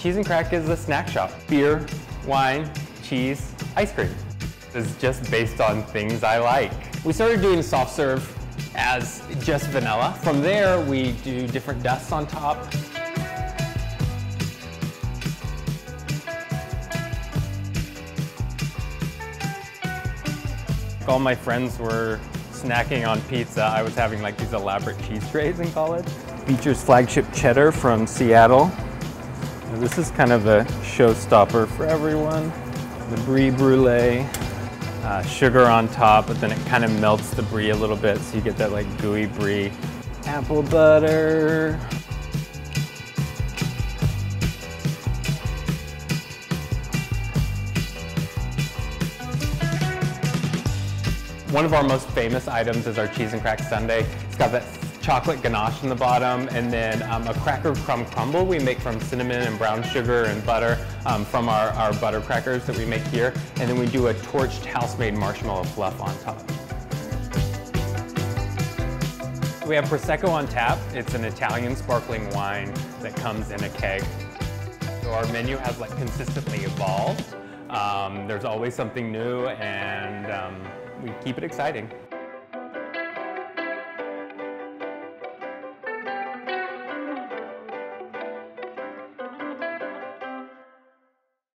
Cheese and Crack is a snack shop. Beer, wine, cheese, ice cream. It's just based on things I like. We started doing soft serve as just vanilla. From there, we do different dusts on top. All my friends were snacking on pizza. I was having like these elaborate cheese trays in college. Features flagship cheddar from Seattle. And this is kind of a showstopper for everyone. The brie brûlée, sugar on top, but then it kind of melts the brie a little bit, so you get that like gooey brie. Apple butter. One of our most famous items is our cheese and crack sundae. It's got that chocolate ganache in the bottom, and then a cracker crumb crumble we make from cinnamon and brown sugar and butter from our butter crackers that we make here. And then we do a torched house-made marshmallow fluff on top. We have Prosecco on tap. It's an Italian sparkling wine that comes in a keg. So our menu has like consistently evolved. There's always something new, and we keep it exciting.